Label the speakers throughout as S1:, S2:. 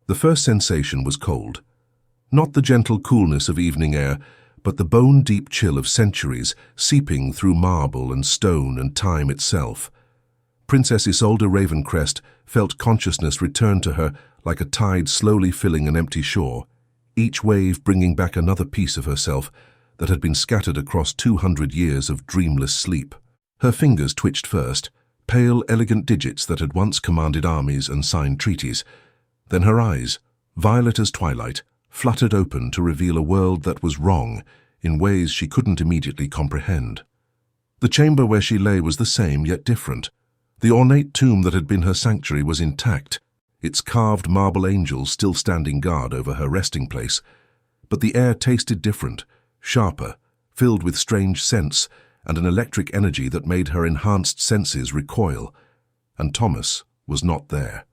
S1: The first sensation was cold. Not the gentle coolness of evening air, but the bone-deep chill of centuries seeping through marble and stone and time itself. Princess Isolde Ravencrest felt consciousness return to her like a tide slowly filling an empty shore, each wave bringing back another piece of herself that had been scattered across 200 years of dreamless sleep. Her fingers twitched first, pale, elegant digits that had once commanded armies and signed treaties. Then her eyes, violet as twilight, fluttered open to reveal a world that was wrong in ways she couldn't immediately comprehend. The chamber where she lay was the same, yet different. The ornate tomb that had been her sanctuary was intact, its carved marble angels still standing guard over her resting place. But the air tasted different, sharper, filled with strange scents and an electric energy that made her enhanced senses recoil. And Thomas was not there.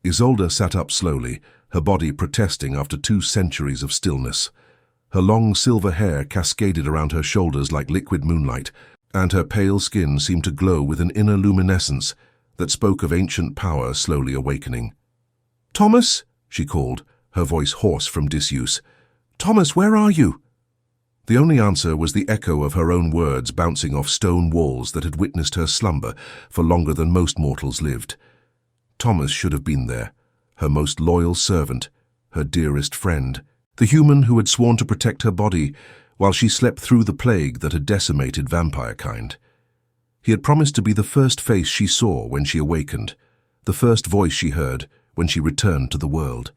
S1: Isolde sat up slowly, her body protesting after 2 centuries of stillness. Her long silver hair cascaded around her shoulders like liquid moonlight, and her pale skin seemed to glow with an inner luminescence that spoke of ancient power slowly awakening. "Thomas," she called, her voice hoarse from disuse. "Thomas, where are you?" The only answer was the echo of her own words bouncing off stone walls that had witnessed her slumber for longer than most mortals lived. Thomas should have been there, her most loyal servant, her dearest friend, the human who had sworn to protect her body while she slept through the plague that had decimated vampire kind. He had promised to be the first face she saw when she awakened, the first voice she heard when she returned to the world.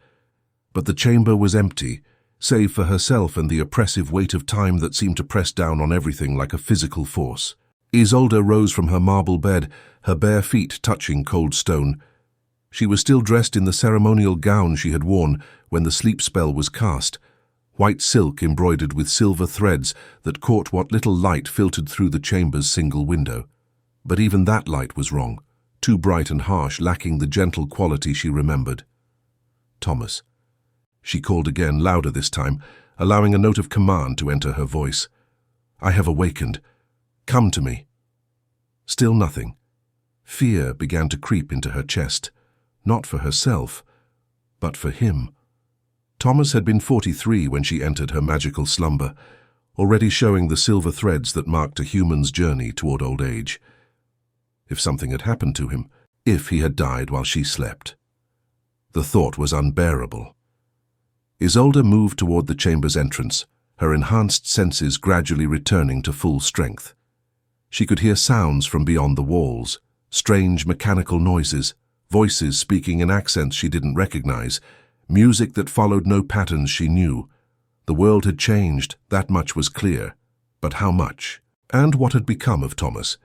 S1: But the chamber was empty, save for herself and the oppressive weight of time that seemed to press down on everything like a physical force. Isolde rose from her marble bed, her bare feet touching cold stone. She was still dressed in the ceremonial gown she had worn when the sleep spell was cast, white silk embroidered with silver threads that caught what little light filtered through the chamber's single window. But even that light was wrong, too bright and harsh, lacking the gentle quality she remembered. "Thomas," she called again, louder this time, allowing a note of command to enter her voice. "I have awakened. Come to me." Still nothing. Fear began to creep into her chest, not for herself, but for him. Thomas had been 43 when she entered her magical slumber, already showing the silver threads that marked a human's journey toward old age. If something had happened to him, if he had died while she slept. The thought was unbearable. Isolde moved toward the chamber's entrance, her enhanced senses gradually returning to full strength. She could hear sounds from beyond the walls, strange mechanical noises, voices speaking in accents she didn't recognize, music that followed no patterns she knew. The world had changed, that much was clear. But how much? And what had become of Thomas?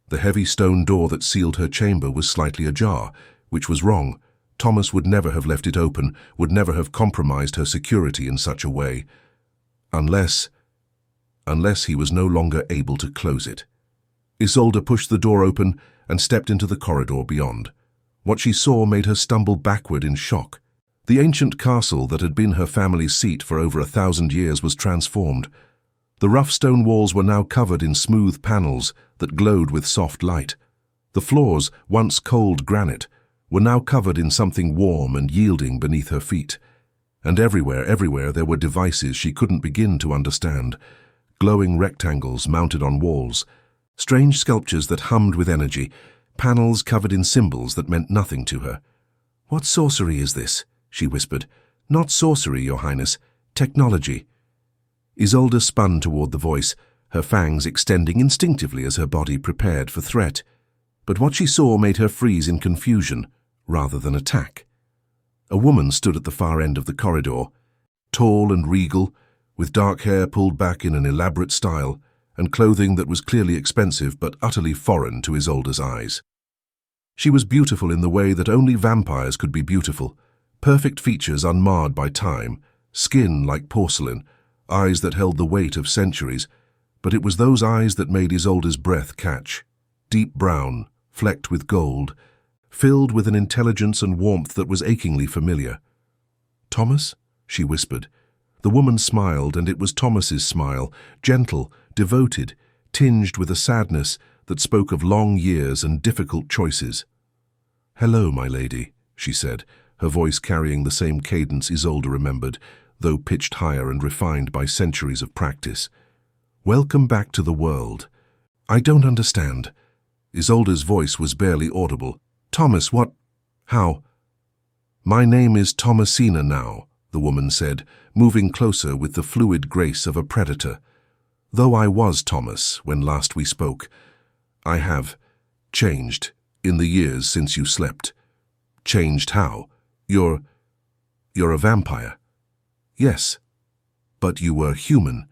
S1: The heavy stone door that sealed her chamber was slightly ajar, which was wrong. Thomas would never have left it open, would never have compromised her security in such a way. Unless he was no longer able to close it. Isolde pushed the door open and stepped into the corridor beyond. What she saw made her stumble backward in shock. The ancient castle that had been her family's seat for over 1,000 years was transformed. The rough stone walls were now covered in smooth panels that glowed with soft light. The floors, once cold granite, were now covered in something warm and yielding beneath her feet. And everywhere there were devices she couldn't begin to understand. Glowing rectangles mounted on walls, strange sculptures that hummed with energy, panels covered in symbols that meant nothing to her. "What sorcery is this?" she whispered. "Not sorcery, Your Highness. Technology." Isolde spun toward the voice, her fangs extending instinctively as her body prepared for threat. But what she saw made her freeze in confusion, rather than attack. A woman stood at the far end of the corridor, tall and regal, with dark hair pulled back in an elaborate style, and clothing that was clearly expensive but utterly foreign to Isolde's eyes. She was beautiful in the way that only vampires could be beautiful, perfect features unmarred by time, skin like porcelain, eyes that held the weight of centuries, but it was those eyes that made Isolde's breath catch. Deep brown, flecked with gold, filled with an intelligence and warmth that was achingly familiar. "Thomas?" she whispered. The woman smiled, and it was Thomas's smile, gentle, devoted, tinged with a sadness that spoke of long years and difficult choices. "Hello, my lady," she said, her voice carrying the same cadence Isolde remembered, though pitched higher and refined by centuries of practice. "Welcome back to the world. I don't understand." Isolde's voice was barely audible. "Thomas, what? How?" "My name is Thomasina now," the woman said, moving closer with the fluid grace of a predator. "Though I was Thomas when last we spoke, I have changed in the years since you slept." "Changed how? You're a vampire." "Yes, but you were human.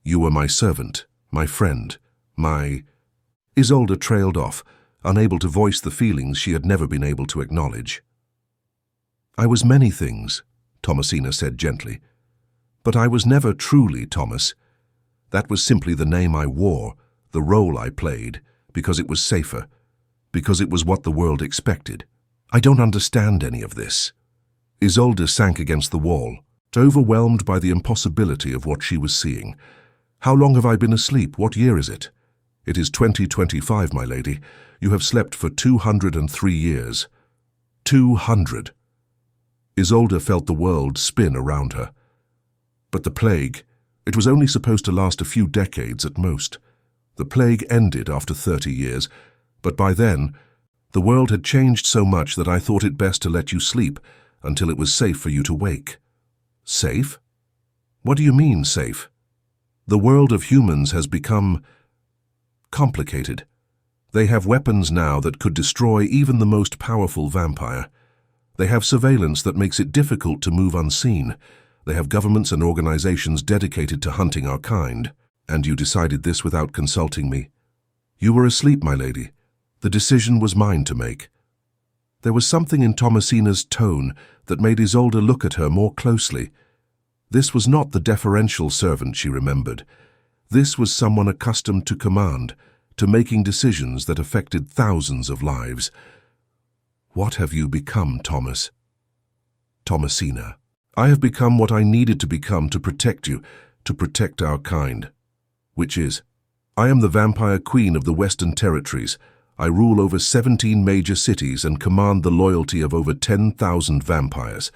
S1: You were my servant, my friend, my—" Isolde trailed off, unable to voice the feelings she had never been able to acknowledge. "I was many things," Thomasina said gently. "But I was never truly Thomas. That was simply the name I wore, the role I played, because it was safer, because it was what the world expected. I don't understand any of this." Isolde sank against the wall, overwhelmed by the impossibility of what she was seeing. "How long have I been asleep? What year is it?" "It is 2025, my lady. You have slept for 203 years. 200. Isolde felt the world spin around her. But the plague, it was only supposed to last a few decades at most. The plague ended after 30 years, but by then, the world had changed so much that I thought it best to let you sleep until it was safe for you to wake." "Safe? What do you mean, safe?" "The world of humans has become complicated. They have weapons now that could destroy even the most powerful vampire. They have surveillance that makes it difficult to move unseen. They have governments and organizations dedicated to hunting our kind. And you decided this without consulting me. You were asleep, my lady. The decision was mine to make." There was something in Thomasina's tone that made Isolde look at her more closely. This was not the deferential servant she remembered. This was someone accustomed to command, to making decisions that affected thousands of lives. "What have you become, Thomas?" "Thomasina, I have become what I needed to become to protect you, to protect our kind. Which is, I am the vampire queen of the Western Territories. I rule over 17 major cities and command the loyalty of over 10,000 vampires."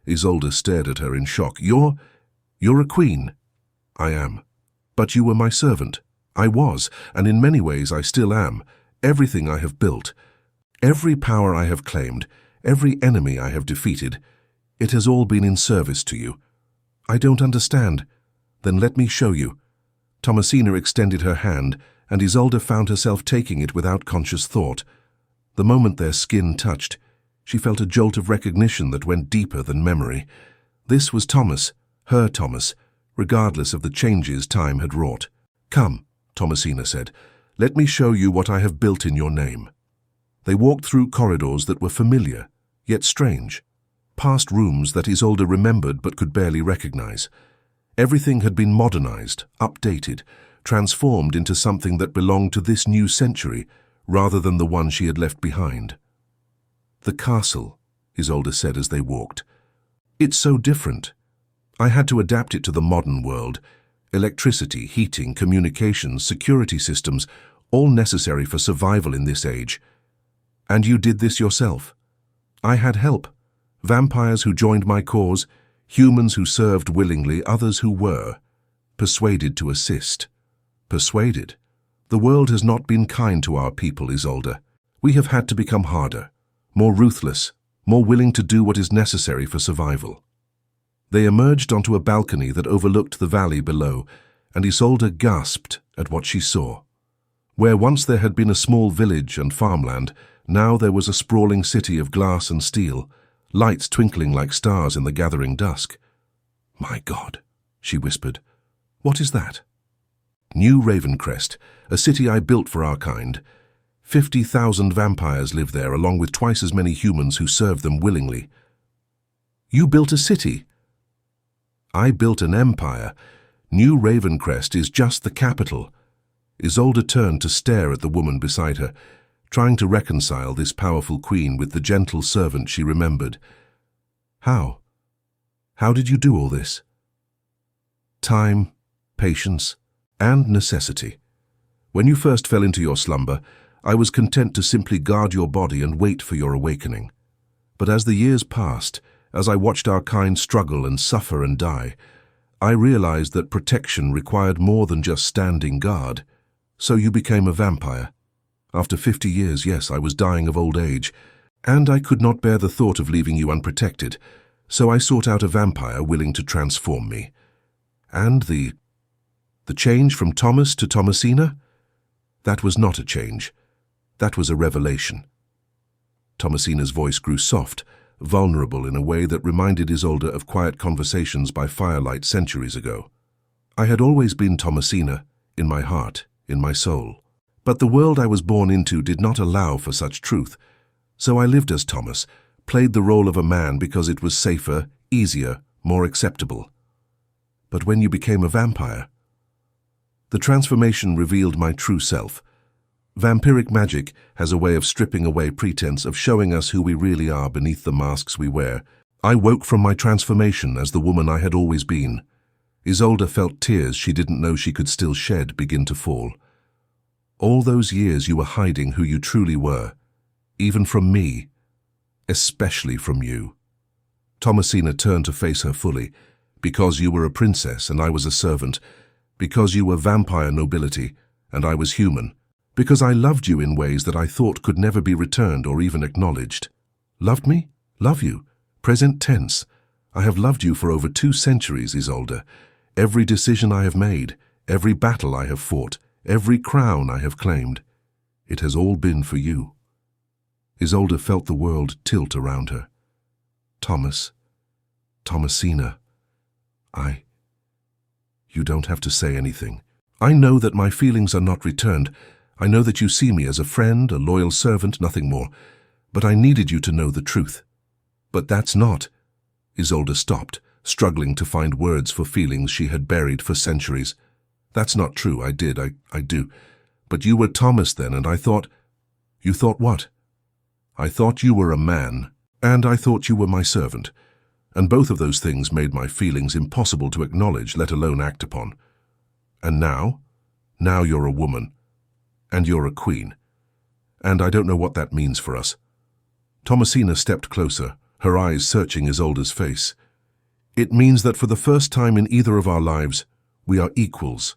S1: Isolde stared at her in shock. You're a queen?" "I am. But you were my servant." "I was, and in many ways I still am. Everything I have built, every power I have claimed, every enemy I have defeated, it has all been in service to you." "I don't understand." "Then let me show you." Thomasina extended her hand, and Isolde found herself taking it without conscious thought. The moment their skin touched, she felt a jolt of recognition that went deeper than memory. This was Thomas, her Thomas, regardless of the changes time had wrought. "Come," Thomasina said, "let me show you what I have built in your name." They walked through corridors that were familiar, yet strange, past rooms that Isolde remembered but could barely recognize. Everything had been modernized, updated, transformed into something that belonged to this new century rather than the one she had left behind. "The castle," Isolde said as they walked. "It's so different. I had to adapt it to the modern world. Electricity, heating, communications, security systems, all necessary for survival in this age. And you did this yourself." "I had help. Vampires who joined my cause, humans who served willingly, others who were persuaded to assist." "Persuaded? The world has not been kind to our people, Isolde. We have had to become harder, more ruthless, more willing to do what is necessary for survival." They emerged onto a balcony that overlooked the valley below, and Isolde gasped at what she saw. Where once there had been a small village and farmland, now there was a sprawling city of glass and steel, lights twinkling like stars in the gathering dusk. "My God," she whispered. "What is that?" "New Ravencrest, a city I built for our kind. 50,000 vampires live there, along with twice as many humans who serve them willingly." "You built a city?" "I built an empire. New Ravencrest is just the capital." Isolde turned to stare at the woman beside her, trying to reconcile this powerful queen with the gentle servant she remembered. "How? How did you do all this?" "Time, patience, and necessity. When you first fell into your slumber, I was content to simply guard your body and wait for your awakening. But as the years passed, as I watched our kind struggle and suffer and die, I realized that protection required more than just standing guard. So you became a vampire. After 50 years, yes, I was dying of old age, and I could not bear the thought of leaving you unprotected, so I sought out a vampire willing to transform me. And the change from Thomas to Thomasina? That was not a change. That was a revelation. Thomasina's voice grew soft, vulnerable in a way that reminded Isolde of quiet conversations by firelight centuries ago. I had always been Thomasina, in my heart, in my soul. But the world I was born into did not allow for such truth, so I lived as Thomas, played the role of a man because it was safer, easier, more acceptable. But when you became a vampire, the transformation revealed my true self. Vampiric magic has a way of stripping away pretense, of showing us who we really are beneath the masks we wear. I woke from my transformation as the woman I had always been. Isolde felt tears she didn't know she could still shed begin to fall. All those years you were hiding who you truly were, even from me, especially from you. Thomasina turned to face her fully, because you were a princess and I was a servant, because you were vampire nobility and I was human, because I loved you in ways that I thought could never be returned or even acknowledged. Loved me? Love you. Present tense. I have loved you for over 2 centuries, Isolde. Every decision I have made, every battle I have fought, every crown I have claimed, it has all been for you. Isolde felt the world tilt around her. Thomas, Thomasina, You don't have to say anything. I know that my feelings are not returned. I know that you see me as a friend, a loyal servant, nothing more. But I needed you to know the truth. But that's not. Isolde stopped, struggling to find words for feelings she had buried for centuries. That's not true, I do. But you were Thomas then, and I thought... You thought what? I thought you were a man, and I thought you were my servant. And both of those things made my feelings impossible to acknowledge, let alone act upon. And now? Now you're a woman. And you're a queen. And I don't know what that means for us. Thomasina stepped closer, her eyes searching Isolde's face. It means that for the first time in either of our lives, we are equals.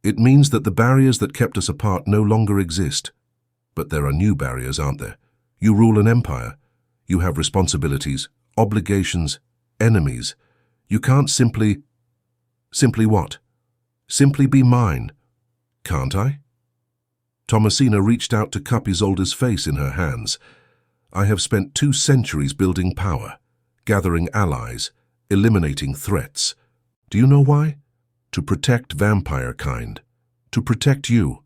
S1: It means that the barriers that kept us apart no longer exist. But there are new barriers, aren't there? You rule an empire. You have responsibilities, obligations, enemies. You can't simply... Simply what? Simply be mine. Can't I? Thomasina reached out to cup Isolde's face in her hands. I have spent 2 centuries building power, gathering allies, eliminating threats. Do you know why? To protect vampire kind. To protect you.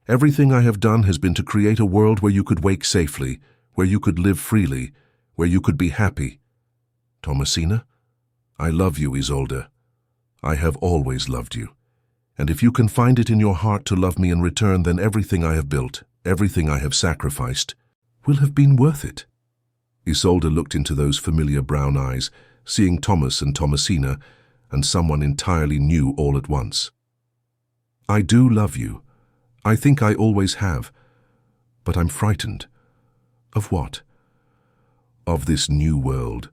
S1: Everything I have done has been to create a world where you could wake safely, where you could live freely, where you could be happy. Thomasina, I love you, Isolde. I have always loved you. And if you can find it in your heart to love me in return, then everything I have built, everything I have sacrificed, will have been worth it. Isolde looked into those familiar brown eyes, seeing Thomas and Thomasina, and someone entirely new all at once. I do love you. I think I always have. But I'm frightened. Of what? Of this new world,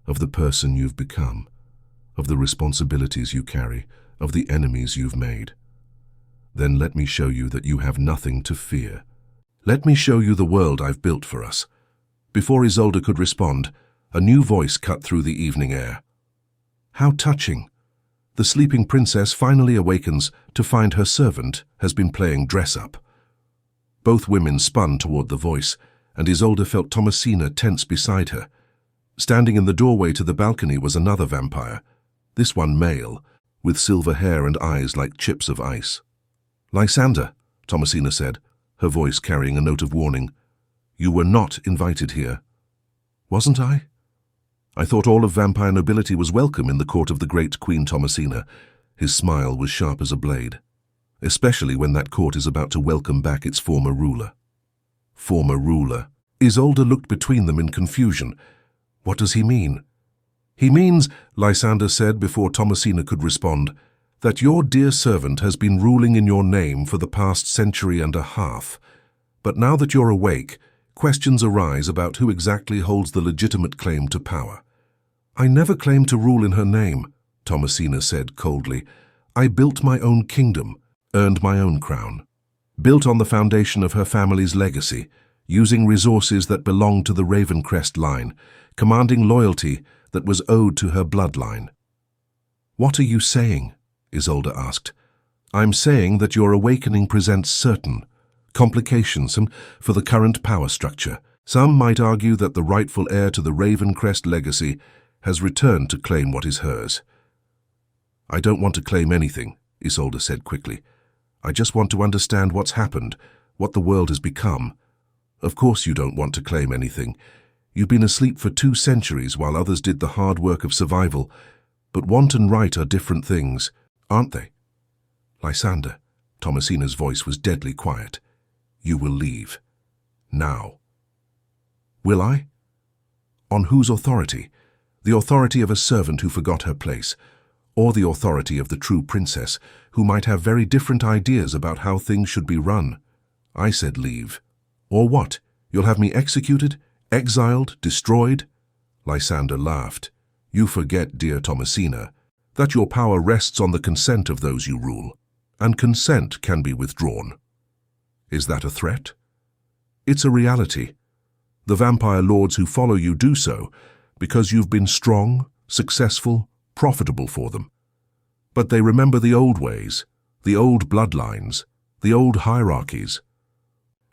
S1: of the person you've become, of the responsibilities you carry, of the enemies you've made. Then let me show you that you have nothing to fear. Let me show you the world I've built for us. Before Isolde could respond, a new voice cut through the evening air. How touching! The sleeping princess finally awakens to find her servant has been playing dress-up. Both women spun toward the voice, and Isolde felt Thomasina tense beside her. Standing in the doorway to the balcony was another vampire, this one male, with silver hair and eyes like chips of ice. Lysander, Thomasina said, her voice carrying a note of warning. You were not invited here. Wasn't I? I thought all of vampire nobility was welcome in the court of the great Queen Thomasina. His smile was sharp as a blade, especially when that court is about to welcome back its former ruler. Former ruler. Isolde looked between them in confusion. What does he mean? He means, Lysander said before Thomasina could respond, that your dear servant has been ruling in your name for the past century and a half. But now that you're awake, questions arise about who exactly holds the legitimate claim to power. "I never claimed to rule in her name," Thomasina said coldly. "I built my own kingdom, earned my own crown. Built on the foundation of her family's legacy, using resources that belonged to the Ravencrest line, commanding loyalty that was owed to her bloodline." "What are you saying?" Isolde asked. "I'm saying that your awakening presents certain complications for the current power structure. Some might argue that the rightful heir to the Ravencrest legacy has returned to claim what is hers." "I don't want to claim anything," Isolde said quickly. "I just want to understand what's happened, what the world has become." "Of course you don't want to claim anything. You've been asleep for 2 centuries while others did the hard work of survival. But want and right are different things, aren't they?" "Lysander," Thomasina's voice was deadly quiet. "You will leave. Now." "Will I? On whose authority? The authority of a servant who forgot her place, or the authority of the true princess, who might have very different ideas about how things should be run?" "I said leave." "Or what? You'll have me executed, exiled, destroyed?" Lysander laughed. "You forget, dear Thomasina, that your power rests on the consent of those you rule, and consent can be withdrawn." "Is that a threat?" "It's a reality. The vampire lords who follow you do so because you've been strong, successful, profitable for them. But they remember the old ways, the old bloodlines, the old hierarchies.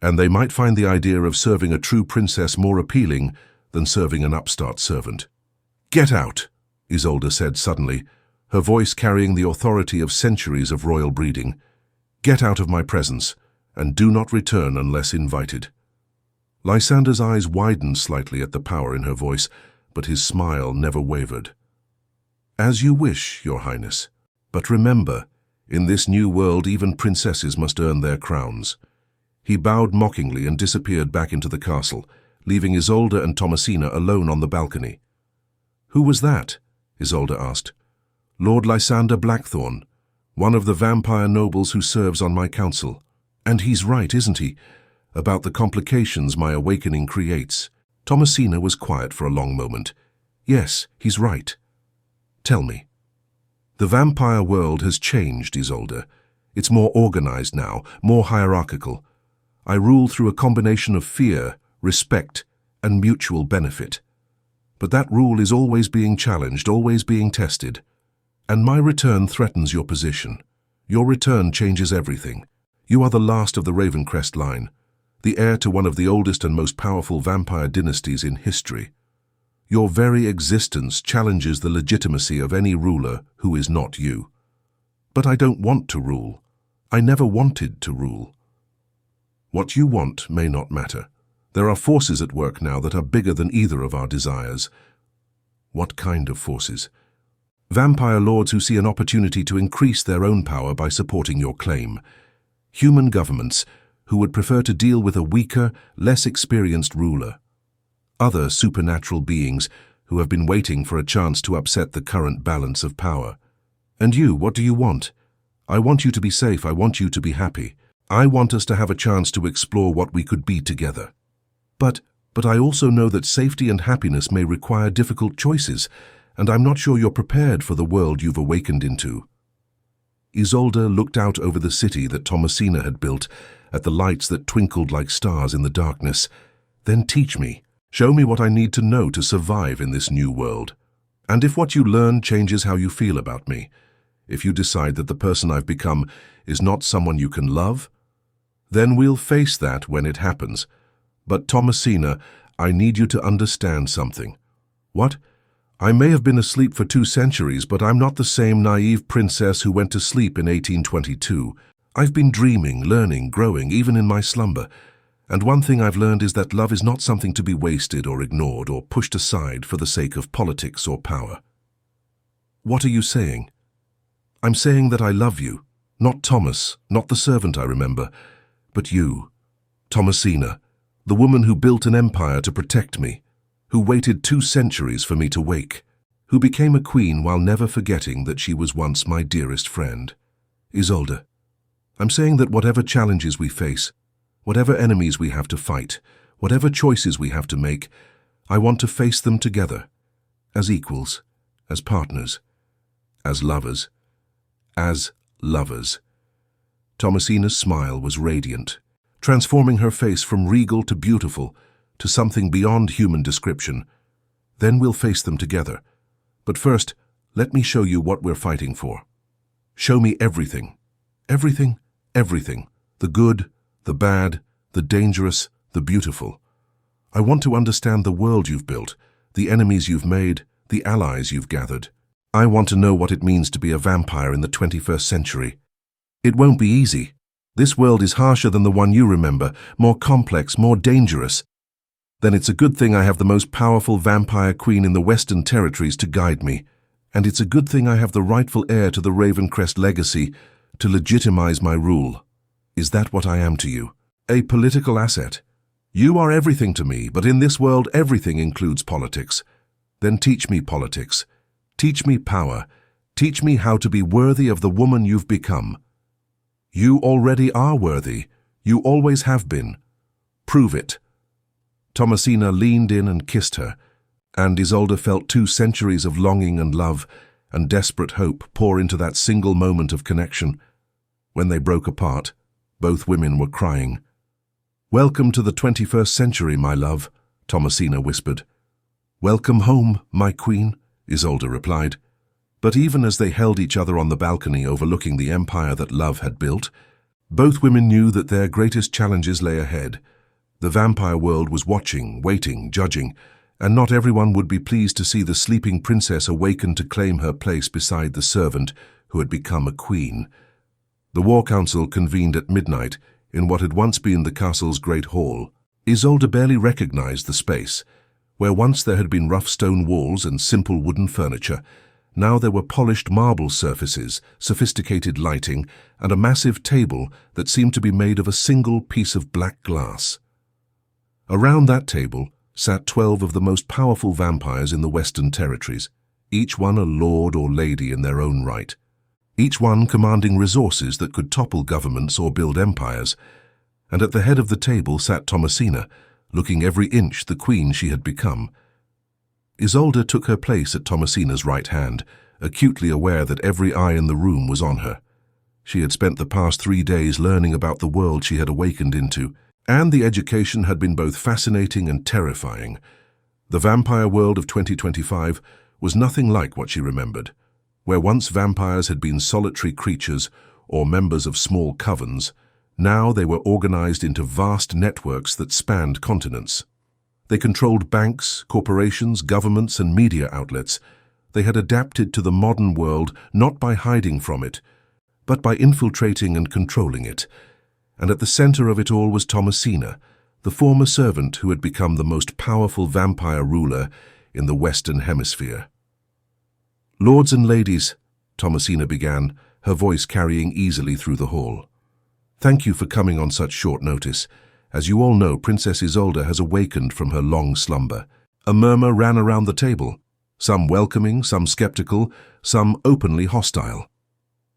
S1: And they might find the idea of serving a true princess more appealing than serving an upstart servant." "Get out," Isolde said suddenly, her voice carrying the authority of centuries of royal breeding. "Get out of my presence, and do not return unless invited." Lysander's eyes widened slightly at the power in her voice, but his smile never wavered. "As you wish, Your Highness. But remember, in this new world even princesses must earn their crowns." He bowed mockingly and disappeared back into the castle, leaving Isolde and Thomasina alone on the balcony. "Who was that?" Isolde asked. "Lord Lysander Blackthorn, one of the vampire nobles who serves on my council. And he's right, isn't he, about the complications my awakening creates?" Thomasina was quiet for a long moment. "Yes, he's right. Tell me." "The vampire world has changed, Isolde. It's more organized now, more hierarchical. I rule through a combination of fear, respect, and mutual benefit. But that rule is always being challenged, always being tested. And my return threatens your position. Your return changes everything. You are the last of the Ravencrest line, the heir to one of the oldest and most powerful vampire dynasties in history. Your very existence challenges the legitimacy of any ruler who is not you. But I don't want to rule. I never wanted to rule. What you want may not matter. There are forces at work now that are bigger than either of our desires." "What kind of forces?" "Vampire lords who see an opportunity to increase their own power by supporting your claim. Human governments who would prefer to deal with a weaker, less experienced ruler. Other supernatural beings who have been waiting for a chance to upset the current balance of power. And you, what do you want? I want you to be safe. I want you to be happy. I want us to have a chance to explore what we could be together. But I also know that safety and happiness may require difficult choices, and I'm not sure you're prepared for the world you've awakened into." Isolde looked out over the city that Thomasina had built, at the lights that twinkled like stars in the darkness. "Then teach me. Show me what I need to know to survive in this new world. And if what you learn changes how you feel about me, if you decide that the person I've become is not someone you can love, then we'll face that when it happens. But Thomasina, I need you to understand something." "What?" "I may have been asleep for 2 centuries, but I'm not the same naive princess who went to sleep in 1822. I've been dreaming, learning, growing, even in my slumber. And one thing I've learned is that love is not something to be wasted or ignored or pushed aside for the sake of politics or power." "What are you saying?" "I'm saying that I love you. Not Thomas, not the servant I remember, but you, Thomasina, the woman who built an empire to protect me, who waited 2 centuries for me to wake, who became a queen while never forgetting that she was once my dearest friend. Isolde, I'm saying that whatever challenges we face, whatever enemies we have to fight, whatever choices we have to make, I want to face them together, as equals, as partners, as lovers, as lovers. Thomasina's smile was radiant, transforming her face from regal to beautiful, to something beyond human description. Then we'll face them together. But first, let me show you what we're fighting for. Show me everything. Everything, everything. The good, the bad, the dangerous, the beautiful. I want to understand the world you've built, the enemies you've made, the allies you've gathered. I want to know what it means to be a vampire in the 21st century. It won't be easy. This world is harsher than the one you remember, more complex, more dangerous. Then it's a good thing I have the most powerful vampire queen in the Western Territories to guide me. And it's a good thing I have the rightful heir to the Ravencrest legacy to legitimize my rule. Is that what I am to you? A political asset? You are everything to me, but in this world everything includes politics. Then teach me politics. Teach me power. Teach me how to be worthy of the woman you've become. You already are worthy. You always have been. Prove it. Thomasina leaned in and kissed her, and Isolde felt 2 centuries of longing and love and desperate hope pour into that single moment of connection. When they broke apart, both women were crying. "Welcome to the 21st century, my love," Thomasina whispered. "Welcome home, my queen," Isolde replied. But even as they held each other on the balcony overlooking the empire that love had built, both women knew that their greatest challenges lay ahead. The vampire world was watching, waiting, judging, and not everyone would be pleased to see the sleeping princess awaken to claim her place beside the servant who had become a queen. The War Council convened at midnight in what had once been the castle's great hall. Isolde barely recognized the space. Where once there had been rough stone walls and simple wooden furniture, now there were polished marble surfaces, sophisticated lighting, and a massive table that seemed to be made of a single piece of black glass. Around that table sat 12 of the most powerful vampires in the Western Territories, each one a lord or lady in their own right, each one commanding resources that could topple governments or build empires. And at the head of the table sat Thomasina, looking every inch the queen she had become. Isolde took her place at Thomasina's right hand, acutely aware that every eye in the room was on her. She had spent the past 3 days learning about the world she had awakened into, and the education had been both fascinating and terrifying. The vampire world of 2025 was nothing like what she remembered. Where once vampires had been solitary creatures or members of small covens, now they were organized into vast networks that spanned continents. They controlled banks, corporations, governments, and media outlets. They had adapted to the modern world not by hiding from it, but by infiltrating and controlling it. And at the center of it all was Thomasina, the former servant who had become the most powerful vampire ruler in the Western Hemisphere. "Lords and ladies," Thomasina began, her voice carrying easily through the hall. "Thank you for coming on such short notice. As you all know, Princess Isolde has awakened from her long slumber." A murmur ran around the table, some welcoming, some skeptical, some openly hostile.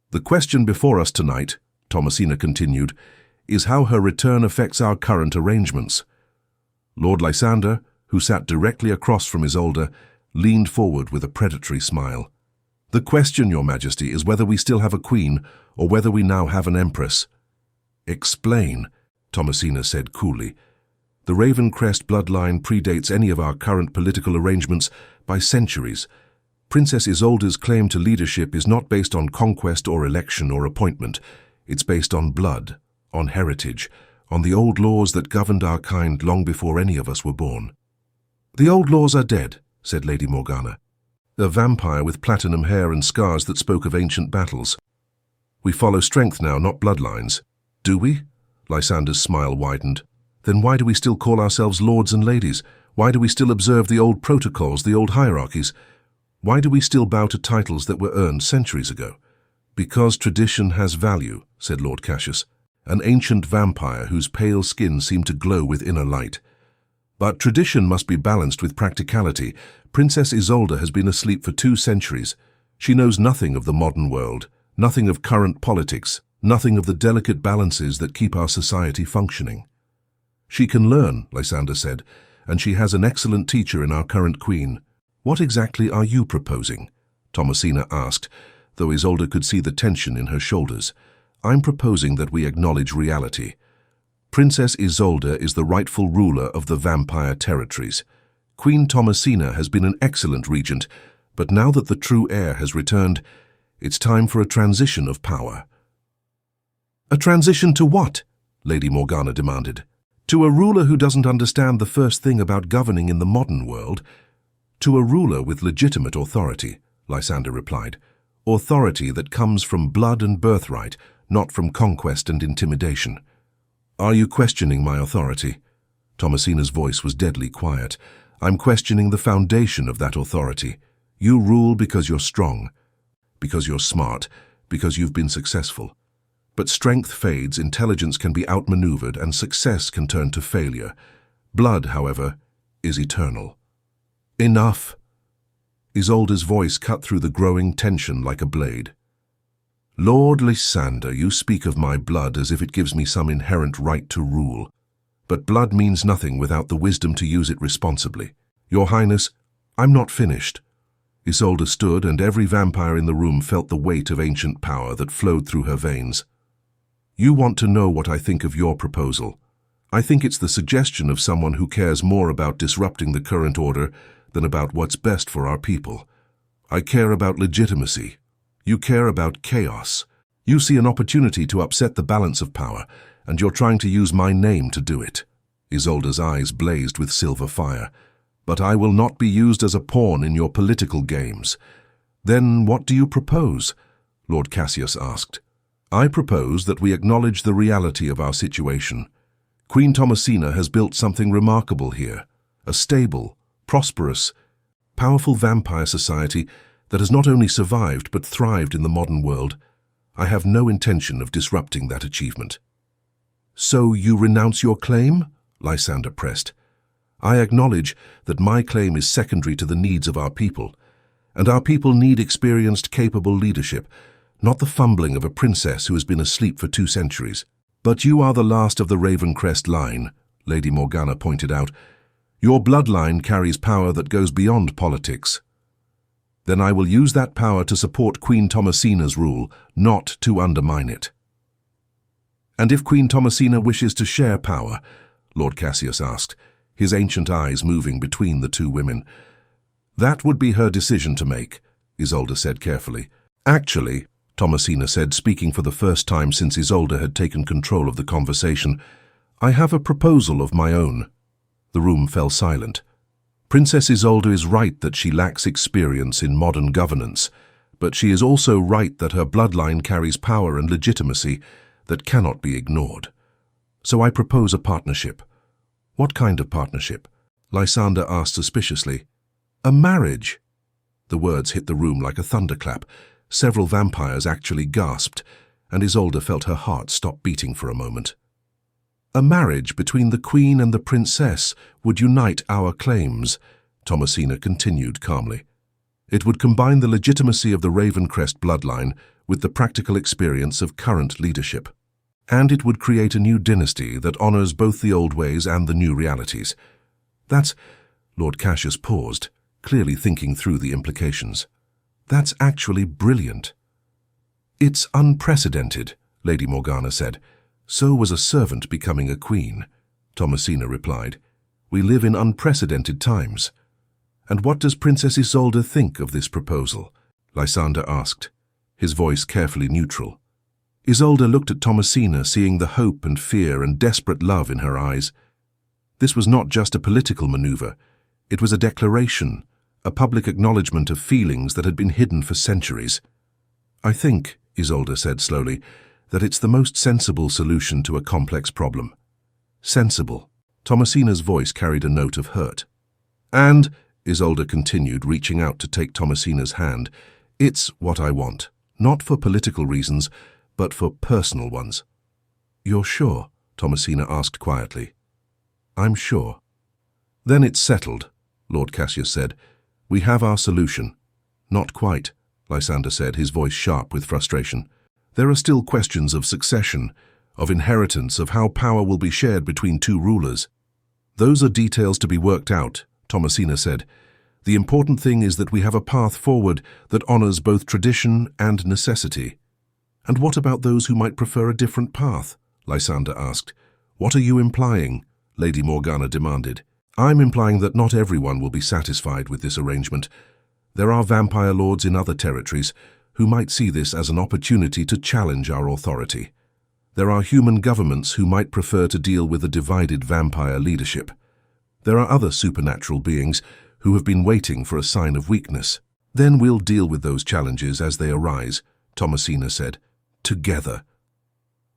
S1: "The question before us tonight," Thomasina continued, "is how her return affects our current arrangements." Lord Lysander, who sat directly across from Isolde, leaned forward with a predatory smile. "The question, Your Majesty, is whether we still have a queen or whether we now have an empress." "Explain," Thomasina said coolly. "The Ravencrest bloodline predates any of our current political arrangements by centuries. Princess Isolde's claim to leadership is not based on conquest or election or appointment. It's based on blood, on heritage, on the old laws that governed our kind long before any of us were born." "The old laws are dead," said Lady Morgana, a vampire with platinum hair and scars that spoke of ancient battles. "We follow strength now, not bloodlines." "Do we?" Lysander's smile widened. "Then why do we still call ourselves lords and ladies? Why do we still observe the old protocols, the old hierarchies? Why do we still bow to titles that were earned centuries ago?" "Because tradition has value," said Lord Cassius, an ancient vampire whose pale skin seemed to glow with inner light. "But tradition must be balanced with practicality. Princess Isolde has been asleep for 2 centuries. She knows nothing of the modern world, nothing of current politics, nothing of the delicate balances that keep our society functioning." She can learn, Lysander said, and she has an excellent teacher in our current queen. What exactly are you proposing? Thomasina asked, though Isolde could see the tension in her shoulders. I'm proposing that we acknowledge reality. Princess Isolde is the rightful ruler of the vampire territories. Queen Thomasina has been an excellent regent, but now that the true heir has returned, it's time for a transition of power. A transition to what? Lady Morgana demanded. To a ruler who doesn't understand the first thing about governing in the modern world. To a ruler with legitimate authority, Lysander replied. Authority that comes from blood and birthright, not from conquest and intimidation. Are you questioning my authority? Thomasina's voice was deadly quiet. I'm questioning the foundation of that authority. You rule because you're strong, because you're smart, because you've been successful. But strength fades, intelligence can be outmaneuvered, and success can turn to failure. Blood, however, is eternal. Enough! Isolde's voice cut through the growing tension like a blade. Lord Lysander, you speak of my blood as if it gives me some inherent right to rule. But blood means nothing without the wisdom to use it responsibly. Your Highness, I'm not finished. Isolde stood, and every vampire in the room felt the weight of ancient power that flowed through her veins. You want to know what I think of your proposal. I think it's the suggestion of someone who cares more about disrupting the current order than about what's best for our people. I care about legitimacy. You care about chaos. You see an opportunity to upset the balance of power, and you're trying to use my name to do it. Isolde's eyes blazed with silver fire. But I will not be used as a pawn in your political games. Then what do you propose? Lord Cassius asked. I propose that we acknowledge the reality of our situation. Queen Thomasina has built something remarkable here, a stable, prosperous, powerful vampire society that has not only survived but thrived in the modern world. I have no intention of disrupting that achievement. So you renounce your claim? Lysander pressed. I acknowledge that my claim is secondary to the needs of our people, and our people need experienced, capable leadership, not the fumbling of a princess who has been asleep for 2 centuries. But you are the last of the Ravencrest line, Lady Morgana pointed out. Your bloodline carries power that goes beyond politics. Then I will use that power to support Queen Thomasina's rule, not to undermine it. And if Queen Thomasina wishes to share power, Lord Cassius asked, his ancient eyes moving between the 2 women. That would be her decision to make, Isolde said carefully. Actually, Thomasina said, speaking for the first time since Isolde had taken control of the conversation, I have a proposal of my own. The room fell silent. Princess Isolde is right that she lacks experience in modern governance, but she is also right that her bloodline carries power and legitimacy that cannot be ignored. So I propose a partnership. What kind of partnership? Lysander asked suspiciously. A marriage. The words hit the room like a thunderclap. Several vampires actually gasped, and Isolde felt her heart stop beating for a moment. A marriage between the Queen and the Princess would unite our claims, Thomasina continued calmly. It would combine the legitimacy of the Ravencrest bloodline with the practical experience of current leadership. And it would create a new dynasty that honors both the old ways and the new realities. That's... Lord Cassius paused, clearly thinking through the implications. That's actually brilliant. It's unprecedented, Lady Morgana said. So was a servant becoming a queen, Thomasina replied. We live in unprecedented times. And what does Princess Isolde think of this proposal? Lysander asked, his voice carefully neutral. Isolde looked at Thomasina, seeing the hope and fear and desperate love in her eyes. This was not just a political maneuver. It was a declaration, a public acknowledgement of feelings that had been hidden for centuries. I think, Isolde said slowly, that it's the most sensible solution to a complex problem. Sensible. Thomasina's voice carried a note of hurt. And, Isolde continued, reaching out to take Thomasina's hand, it's what I want, not for political reasons, but for personal ones. You're sure? Thomasina asked quietly. I'm sure. Then it's settled, Lord Cassius said. We have our solution. Not quite, Lysander said, his voice sharp with frustration. There are still questions of succession, of inheritance, of how power will be shared between two rulers. Those are details to be worked out, Thomasina said. The important thing is that we have a path forward that honors both tradition and necessity. And what about those who might prefer a different path? Lysander asked. What are you implying? Lady Morgana demanded. I'm implying that not everyone will be satisfied with this arrangement. There are vampire lords in other territories who might see this as an opportunity to challenge our authority. There are human governments who might prefer to deal with a divided vampire leadership. There are other supernatural beings who have been waiting for a sign of weakness. Then we'll deal with those challenges as they arise, Thomasina said. Together.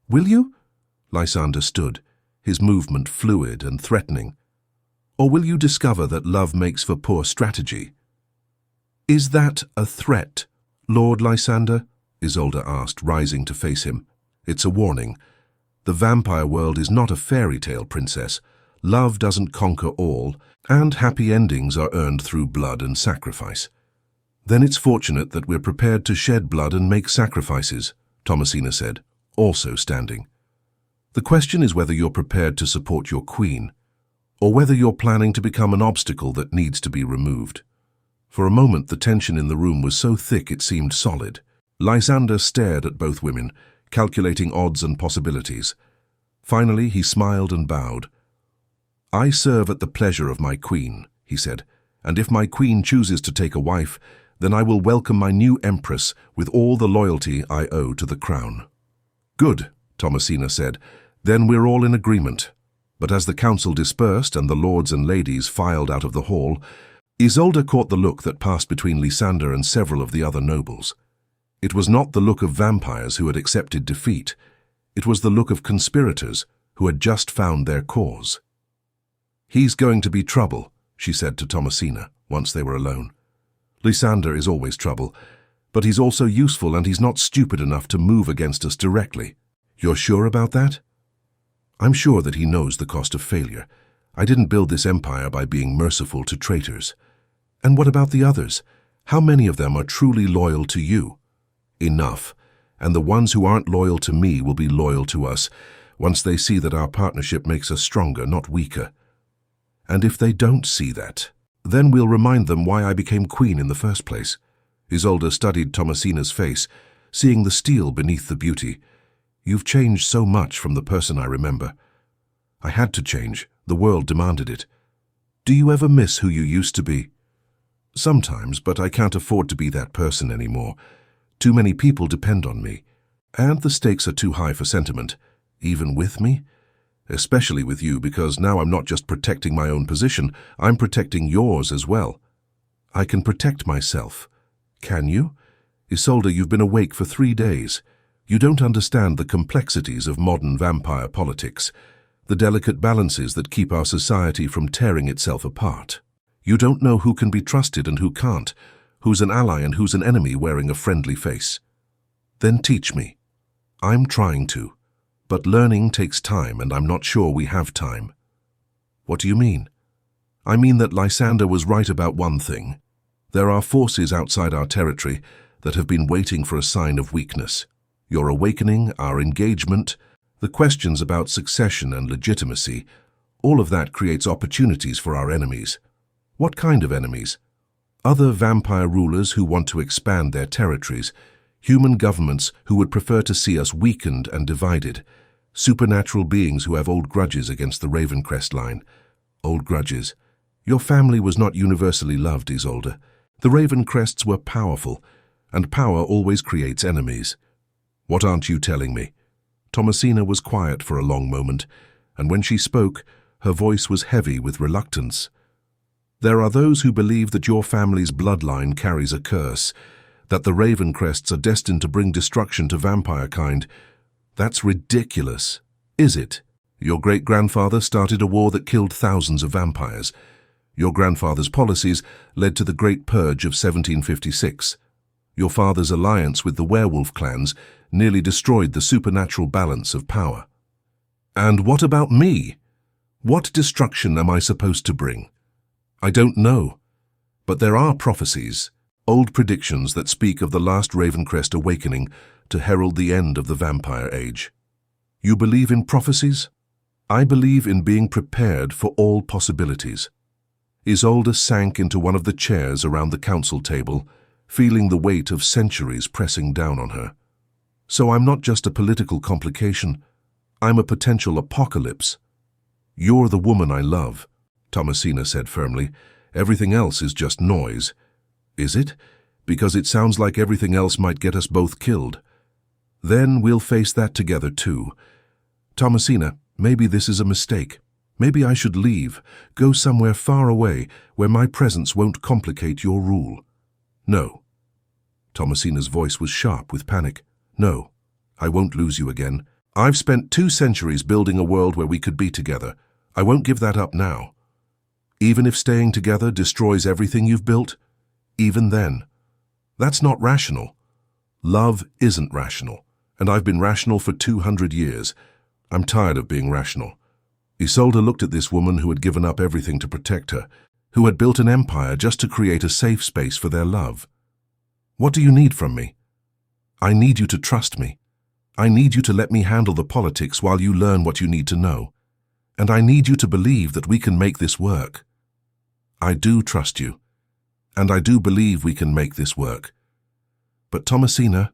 S1: Will you? Lysander stood, his movement fluid and threatening. Or will you discover that love makes for poor strategy? Is that a threat, Lord Lysander? Isolde asked, rising to face him. It's a warning. The vampire world is not a fairy tale, princess. Love doesn't conquer all, and happy endings are earned through blood and sacrifice. Then it's fortunate that we're prepared to shed blood and make sacrifices, Thomasina said, also standing. The question is whether you're prepared to support your queen, or whether you're planning to become an obstacle that needs to be removed. For a moment, the tension in the room was so thick it seemed solid. Lysander stared at both women, calculating odds and possibilities. Finally, he smiled and bowed. I serve at the pleasure of my queen, he said, and if my queen chooses to take a wife, then I will welcome my new empress with all the loyalty I owe to the crown. Good, Thomasina said, then we're all in agreement. But as the council dispersed and the lords and ladies filed out of the hall, Isolde caught the look that passed between Lysander and several of the other nobles. It was not the look of vampires who had accepted defeat. It was the look of conspirators who had just found their cause. He's going to be trouble, she said to Thomasina, once they were alone. Lysander is always trouble, but he's also useful and he's not stupid enough to move against us directly. You're sure about that? I'm sure that he knows the cost of failure. I didn't build this empire by being merciful to traitors. And what about the others? How many of them are truly loyal to you? Enough. And the ones who aren't loyal to me will be loyal to us once they see that our partnership makes us stronger, not weaker. And if they don't see that, then we'll remind them why I became queen in the first place. Isolde studied Thomasina's face, seeing the steel beneath the beauty. You've changed so much from the person I remember. I had to change. The world demanded it. Do you ever miss who you used to be? Sometimes, but I can't afford to be that person anymore. Too many people depend on me, and the stakes are too high for sentiment, even with me. Especially with you, because now I'm not just protecting my own position, I'm protecting yours as well. I can protect myself. Can you? Isolde, you've been awake for 3 days. You don't understand the complexities of modern vampire politics, the delicate balances that keep our society from tearing itself apart. You don't know who can be trusted and who can't, who's an ally and who's an enemy wearing a friendly face. Then teach me. I'm trying to. But learning takes time, and I'm not sure we have time. What do you mean? I mean that Lysander was right about one thing. There are forces outside our territory that have been waiting for a sign of weakness. Your awakening, our engagement, the questions about succession and legitimacy, all of that creates opportunities for our enemies. What kind of enemies? Other vampire rulers who want to expand their territories, human governments who would prefer to see us weakened and divided, supernatural beings who have old grudges against the Ravencrest line. Old grudges. Your family was not universally loved, Isolde. The Ravencrests were powerful, and power always creates enemies. What aren't you telling me? Thomasina was quiet for a long moment, and when she spoke, her voice was heavy with reluctance. There are those who believe that your family's bloodline carries a curse, that the Ravencrests are destined to bring destruction to vampire kind. That's ridiculous. Is it? Your great-grandfather started a war that killed thousands of vampires. Your grandfather's policies led to the Great Purge of 1756. Your father's alliance with the werewolf clans nearly destroyed the supernatural balance of power. And what about me? What destruction am I supposed to bring? I don't know, but there are prophecies, old predictions that speak of the last Ravencrest awakening to herald the end of the vampire age. You believe in prophecies? I believe in being prepared for all possibilities. Isolde sank into one of the chairs around the council table, feeling the weight of centuries pressing down on her. So I'm not just a political complication, I'm a potential apocalypse. You're the woman I love, Thomasina said firmly. Everything else is just noise. Is it? Because it sounds like everything else might get us both killed. Then we'll face that together too. Thomasina, maybe this is a mistake. Maybe I should leave, go somewhere far away where my presence won't complicate your rule. No. Thomasina's voice was sharp with panic. No, I won't lose you again. I've spent 2 centuries building a world where we could be together. I won't give that up now. Even if staying together destroys everything you've built, even then. That's not rational. Love isn't rational, and I've been rational for 200 years. I'm tired of being rational. Isolde looked at this woman who had given up everything to protect her, who had built an empire just to create a safe space for their love. What do you need from me? I need you to trust me. I need you to let me handle the politics while you learn what you need to know. And I need you to believe that we can make this work. I do trust you, and I do believe we can make this work. But Thomasina,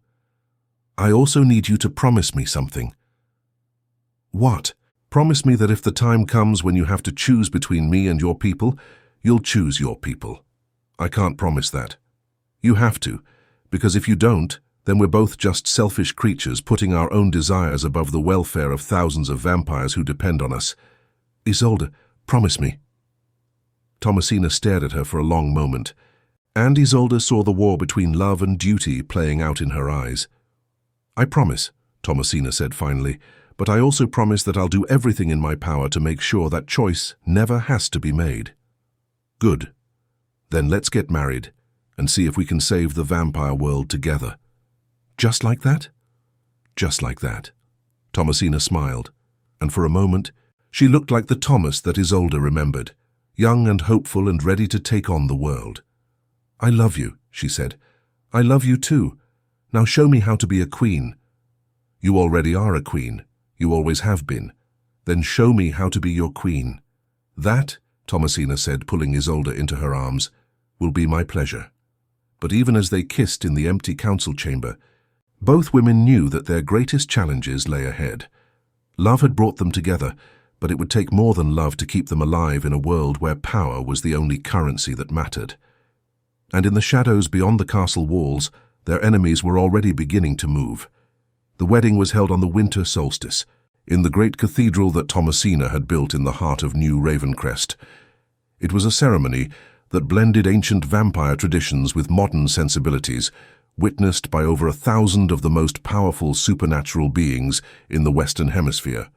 S1: I also need you to promise me something. What? Promise me that if the time comes when you have to choose between me and your people, you'll choose your people. I can't promise that. You have to, because if you don't, then we're both just selfish creatures putting our own desires above the welfare of thousands of vampires who depend on us. Isolde, promise me. Thomasina stared at her for a long moment, and Isolde saw the war between love and duty playing out in her eyes. I promise, Thomasina said finally, but I also promise that I'll do everything in my power to make sure that choice never has to be made. Good. Then let's get married and see if we can save the vampire world together. Just like that? Just like that. Thomasina smiled, and for a moment, she looked like the Thomas that Isolde remembered, young and hopeful and ready to take on the world. I love you, she said. I love you too. Now show me how to be a queen. You already are a queen. You always have been. Then show me how to be your queen. That, Thomasina said, pulling Isolde into her arms, will be my pleasure. But even as they kissed in the empty council chamber, both women knew that their greatest challenges lay ahead. Love had brought them together, but it would take more than love to keep them alive in a world where power was the only currency that mattered. And in the shadows beyond the castle walls, their enemies were already beginning to move. The wedding was held on the winter solstice, in the great cathedral that Thomasina had built in the heart of New Ravencrest. It was a ceremony that blended ancient vampire traditions with modern sensibilities, witnessed by over 1,000 of the most powerful supernatural beings in the Western Hemisphere.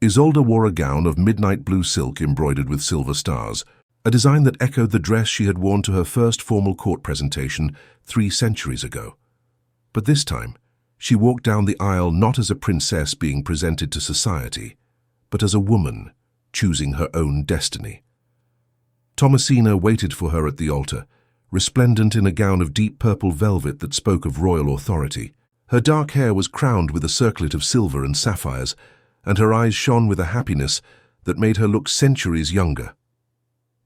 S1: Isolde wore a gown of midnight blue silk embroidered with silver stars, a design that echoed the dress she had worn to her first formal court presentation 3 centuries ago. But this time, she walked down the aisle not as a princess being presented to society, but as a woman choosing her own destiny. Thomasina waited for her at the altar, resplendent in a gown of deep purple velvet that spoke of royal authority. Her dark hair was crowned with a circlet of silver and sapphires, and her eyes shone with a happiness that made her look centuries younger.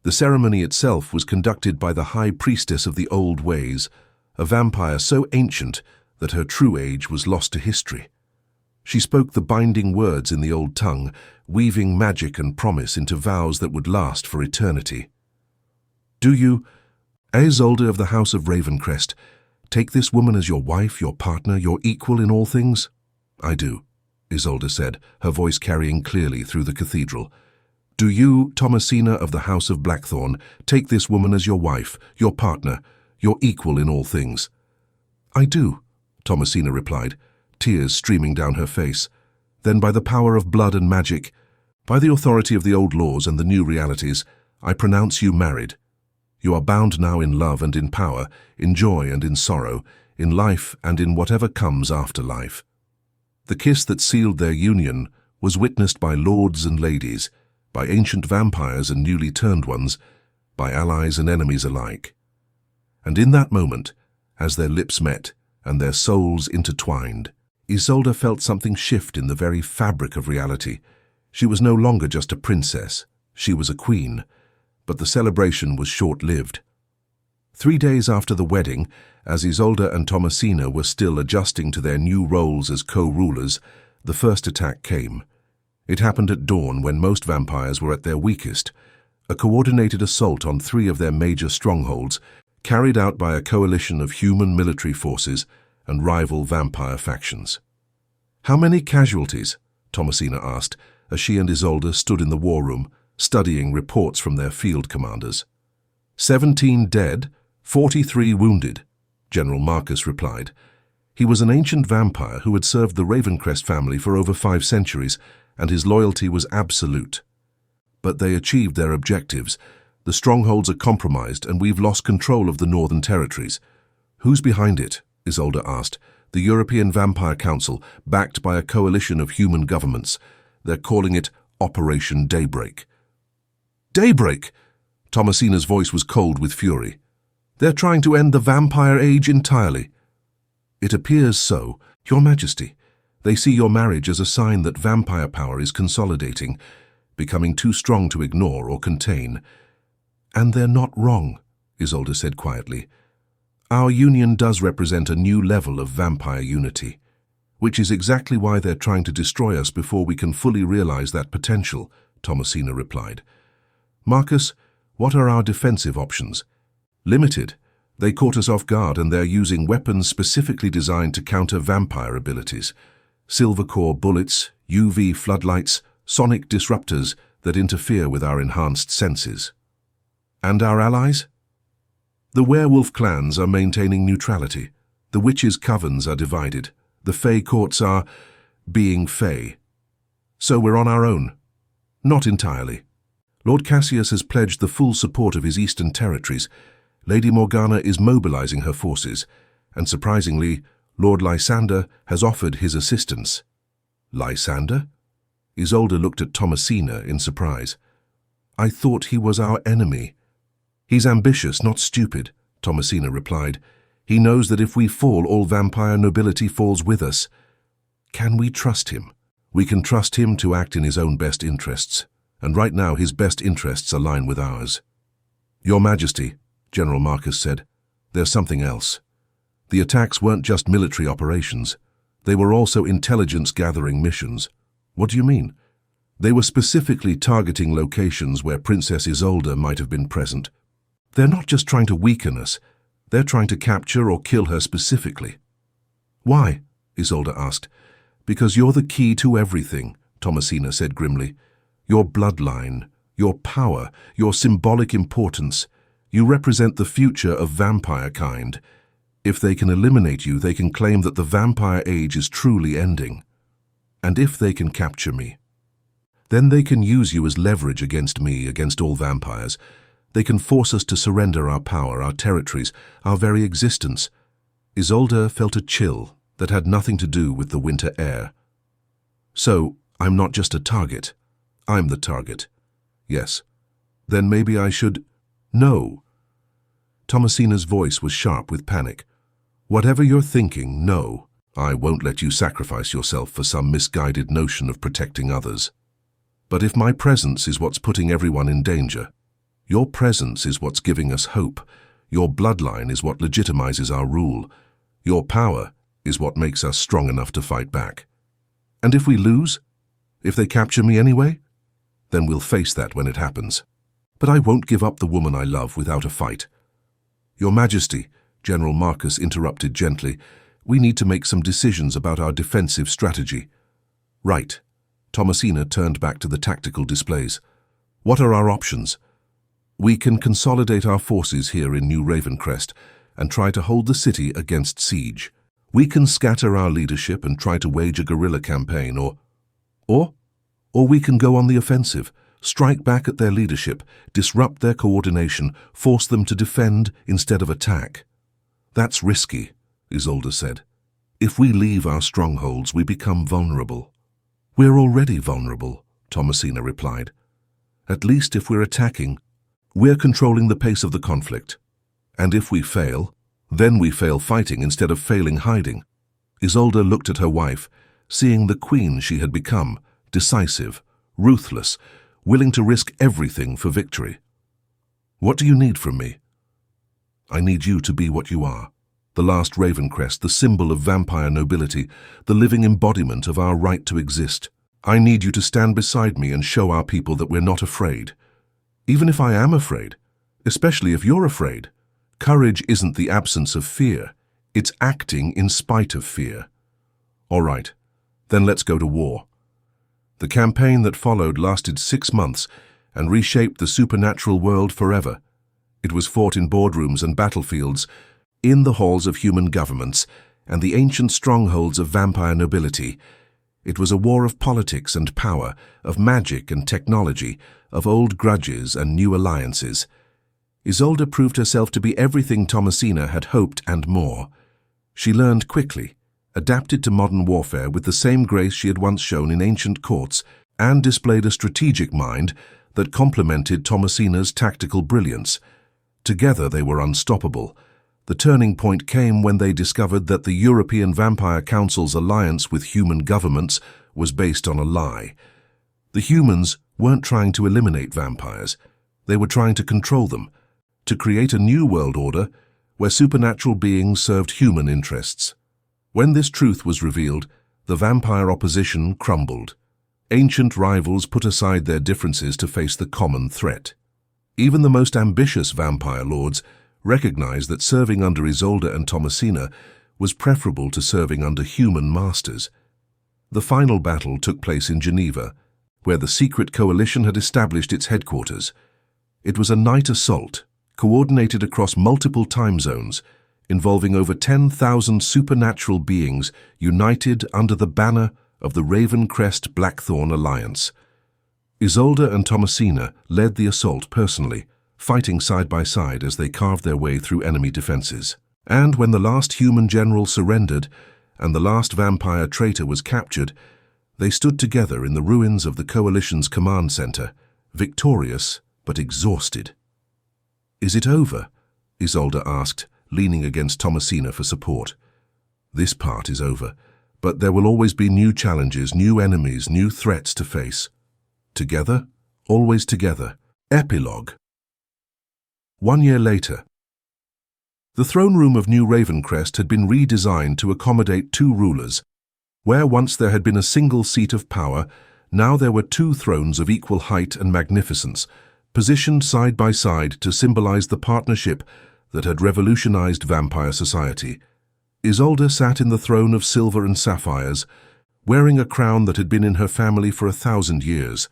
S1: The ceremony itself was conducted by the high priestess of the old ways, a vampire so ancient that her true age was lost to history. She spoke the binding words in the old tongue, weaving magic and promise into vows that would last for eternity. Do you, Isolde of the House of Ravencrest, take this woman as your wife, your partner, your equal in all things? I do, Isolde said, her voice carrying clearly through the cathedral. Do you, Thomasina of the House of Blackthorn, take this woman as your wife, your partner, your equal in all things? I do, Thomasina replied, tears streaming down her face. Then by the power of blood and magic, by the authority of the old laws and the new realities, I pronounce you married. You are bound now in love and in power, in joy and in sorrow, in life and in whatever comes after life. The kiss that sealed their union was witnessed by lords and ladies, by ancient vampires and newly turned ones, by allies and enemies alike. And in that moment, as their lips met and their souls intertwined, Isolde felt something shift in the very fabric of reality. She was no longer just a princess, she was a queen. But the celebration was short-lived. 3 days after the wedding, as Isolde and Thomasina were still adjusting to their new roles as co-rulers, the first attack came. It happened at dawn when most vampires were at their weakest. A coordinated assault on 3 of their major strongholds, carried out by a coalition of human military forces and rival vampire factions. "How many casualties?" Thomasina asked, as she and Isolde stood in the war room, studying reports from their field commanders. 17 dead, 43 wounded, General Marcus replied. He was an ancient vampire who had served the Ravencrest family for over 5 centuries, and his loyalty was absolute. But they achieved their objectives. The strongholds are compromised, and we've lost control of the Northern Territories. "Who's behind it?" Isolde asked. "The European Vampire Council, backed by a coalition of human governments. They're calling it Operation Daybreak." "Daybreak!" Thomasina's voice was cold with fury. "They're trying to end the vampire age entirely." "It appears so, Your Majesty. They see your marriage as a sign that vampire power is consolidating, becoming too strong to ignore or contain. And they're not wrong," Isolde said quietly. "Our union does represent a new level of vampire unity, which is exactly why they're trying to destroy us before we can fully realize that potential," Thomasina replied. "Marcus, what are our defensive options?" "Limited. They caught us off guard and they're using weapons specifically designed to counter vampire abilities. Silver core bullets, UV floodlights, sonic disruptors that interfere with our enhanced senses." "And our allies?" "The werewolf clans are maintaining neutrality. The witches' covens are divided. The Fey courts are being Fey. So we're on our own." "Not entirely. Lord Cassius has pledged the full support of his eastern territories. Lady Morgana is mobilizing her forces, and surprisingly, Lord Lysander has offered his assistance." "Lysander?" Isolde looked at Thomasina in surprise. "I thought he was our enemy." "He's ambitious, not stupid," Thomasina replied. "He knows that if we fall, all vampire nobility falls with us." "Can we trust him?" "We can trust him to act in his own best interests, and right now his best interests align with ours." "Your Majesty," General Marcus said, "there's something else. The attacks weren't just military operations. They were also intelligence-gathering missions." "What do you mean?" "They were specifically targeting locations where Princess Isolde might have been present. They're not just trying to weaken us. They're trying to capture or kill her specifically." "Why?" Isolde asked. "Because you're the key to everything," Thomasina said grimly. "Your bloodline, your power, your symbolic importance. You represent the future of vampire kind. If they can eliminate you, they can claim that the vampire age is truly ending. And if they can capture me, then they can use you as leverage against me, against all vampires. They can force us to surrender our power, our territories, our very existence." Isolde felt a chill that had nothing to do with the winter air. "So, I'm not just a target. I'm the target." "Yes." "Then maybe I should—" "No." Thomasina's voice was sharp with panic. "Whatever you're thinking, no. I won't let you sacrifice yourself for some misguided notion of protecting others. But if my presence is what's putting everyone in danger, your presence is what's giving us hope. Your bloodline is what legitimizes our rule. Your power is what makes us strong enough to fight back. And if we lose, if they capture me anyway, then we'll face that when it happens. But I won't give up the woman I love without a fight." "Your Majesty," General Marcus interrupted gently, "we need to make some decisions about our defensive strategy." "Right." Thomasina turned back to the tactical displays. "What are our options?" "We can consolidate our forces here in New Ravencrest and try to hold the city against siege. We can scatter our leadership and try to wage a guerrilla campaign, or we can go on the offensive, strike back at their leadership, disrupt their coordination, force them to defend instead of attack." "That's risky," Isolde said. "If we leave our strongholds, we become vulnerable." "We're already vulnerable," Thomasina replied. "At least if we're attacking, we're controlling the pace of the conflict. And if we fail, then we fail fighting instead of failing hiding." Isolde looked at her wife, seeing the queen she had become, decisive, ruthless, willing to risk everything for victory. "What do you need from me?" "I need you to be what you are. The last Ravencrest, the symbol of vampire nobility, the living embodiment of our right to exist. I need you to stand beside me and show our people that we're not afraid. Even if I am afraid, especially if you're afraid. Courage isn't the absence of fear. It's acting in spite of fear." "All right, then let's go to war." The campaign that followed lasted 6 months and reshaped the supernatural world forever. It was fought in boardrooms and battlefields, in the halls of human governments, and the ancient strongholds of vampire nobility. It was a war of politics and power, of magic and technology, of old grudges and new alliances. Isolde proved herself to be everything Thomasina had hoped and more. She learned quickly, adapted to modern warfare with the same grace she had once shown in ancient courts, and displayed a strategic mind that complemented Thomasina's tactical brilliance. Together they were unstoppable. The turning point came when they discovered that the European Vampire Council's alliance with human governments was based on a lie. The humans weren't trying to eliminate vampires. They were trying to control them, to create a new world order where supernatural beings served human interests. When this truth was revealed, the vampire opposition crumbled. Ancient rivals put aside their differences to face the common threat. Even the most ambitious vampire lords recognized that serving under Isolde and Thomasina was preferable to serving under human masters. The final battle took place in Geneva, where the secret coalition had established its headquarters. It was a night assault, coordinated across multiple time zones, involving over 10,000 supernatural beings united under the banner of the Ravencrest Blackthorn Alliance. Isolde and Thomasina led the assault personally, fighting side by side as they carved their way through enemy defenses. And when the last human general surrendered and the last vampire traitor was captured, they stood together in the ruins of the Coalition's command center, victorious but exhausted. "Is it over?" Isolde asked, leaning against Thomasina for support. "This part is over, but there will always be new challenges, new enemies, new threats to face. Together, always together." Epilogue. 1 year later. The throne room of New Ravencrest had been redesigned to accommodate 2 rulers. Where once there had been a single seat of power, now there were 2 thrones of equal height and magnificence, positioned side by side to symbolize the partnership that had revolutionized vampire society. Isolde sat in the throne of silver and sapphires, wearing a crown that had been in her family for 1,000 years.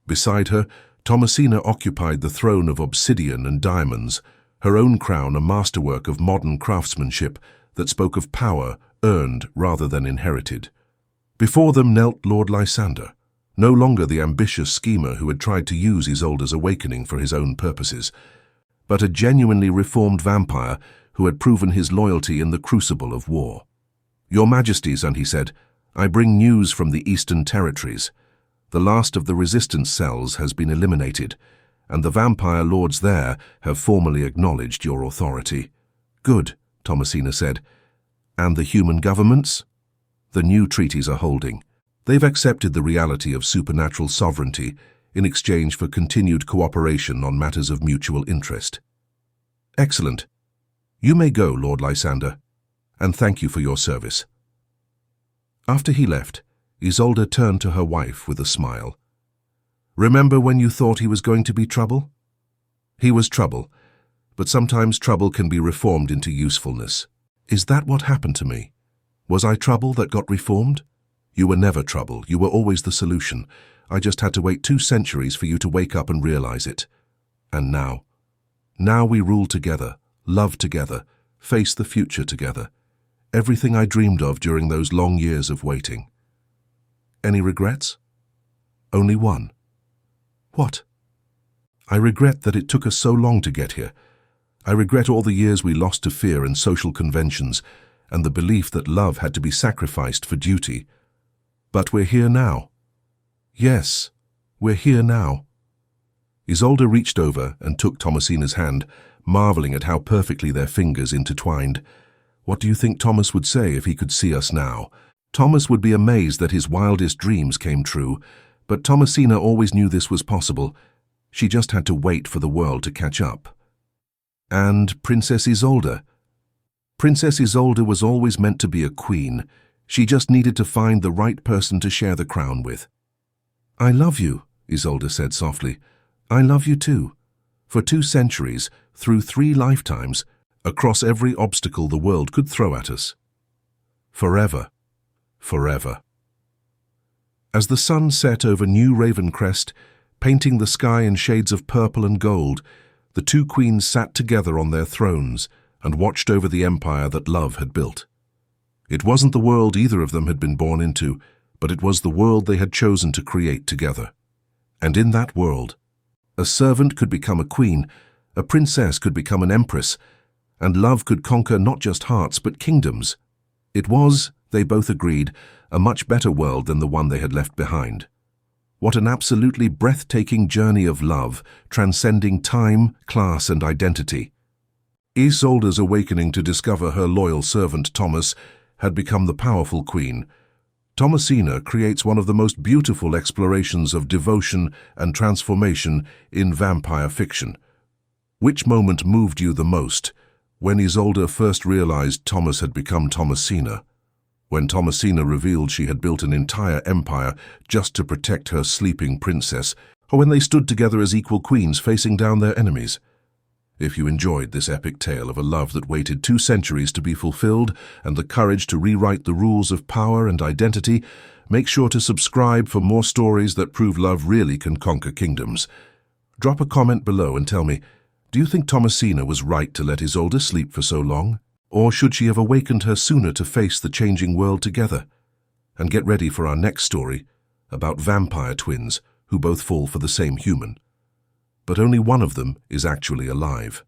S1: Beside her, Thomasina occupied the throne of obsidian and diamonds, her own crown a masterwork of modern craftsmanship that spoke of power earned rather than inherited. Before them knelt Lord Lysander, no longer the ambitious schemer who had tried to use Isolde's awakening for his own purposes, but a genuinely reformed vampire who had proven his loyalty in the crucible of war. "Your Majesties," and he said, "I bring news from the Eastern Territories. The last of the resistance cells has been eliminated, and the vampire lords there have formally acknowledged your authority." "Good," Thomasina said. "And the human governments?" "The new treaties are holding. They've accepted the reality of supernatural sovereignty in exchange for continued cooperation on matters of mutual interest." "Excellent. You may go, Lord Lysander, and thank you for your service." After he left, Isolde turned to her wife with a smile. "Remember when you thought he was going to be trouble? He was trouble, but sometimes trouble can be reformed into usefulness. Is that what happened to me? Was I trouble that got reformed? You were never trouble. You were always the solution. I just had to wait 2 centuries for you to wake up and realize it. And now we rule together, love together, face the future together. Everything I dreamed of during those long years of waiting. Any regrets?" "Only one." "What?" "I regret that it took us so long to get here. I regret all the years we lost to fear and social conventions, and the belief that love had to be sacrificed for duty. But we're here now." "Yes, we're here now." Isolde reached over and took Thomasina's hand, marveling at how perfectly their fingers intertwined. What do you think Thomas would say if he could see us now? Thomas would be amazed that his wildest dreams came true, but Thomasina always knew this was possible. She just had to wait for the world to catch up. And Princess Isolde? Princess Isolde was always meant to be a queen. She just needed to find the right person to share the crown with. "I love you," Isolde said softly. "I love you too. For 2 centuries, through 3 lifetimes, across every obstacle the world could throw at us. Forever. Forever." As the sun set over New Ravencrest, painting the sky in shades of purple and gold, the 2 queens sat together on their thrones and watched over the empire that love had built. It wasn't the world either of them had been born into, but it was the world they had chosen to create together. And in that world, a servant could become a queen, a princess could become an empress, and love could conquer not just hearts but kingdoms. It was, they both agreed, a much better world than the one they had left behind. What an absolutely breathtaking journey of love, transcending time, class, and identity. Isolde's awakening to discover her loyal servant Thomas had become the powerful queen. Thomasina creates one of the most beautiful explorations of devotion and transformation in vampire fiction. Which moment moved you the most? When Isolde first realized Thomas had become Thomasina? When Thomasina revealed she had built an entire empire just to protect her sleeping princess, or when they stood together as equal queens facing down their enemies? If you enjoyed this epic tale of a love that waited 2 centuries to be fulfilled and the courage to rewrite the rules of power and identity, make sure to subscribe for more stories that prove love really can conquer kingdoms. Drop a comment below and tell me, do you think Thomasina was right to let Isolde sleep for so long? Or should she have awakened her sooner to face the changing world together? And get ready for our next story about vampire twins who both fall for the same human. But only one of them is actually alive.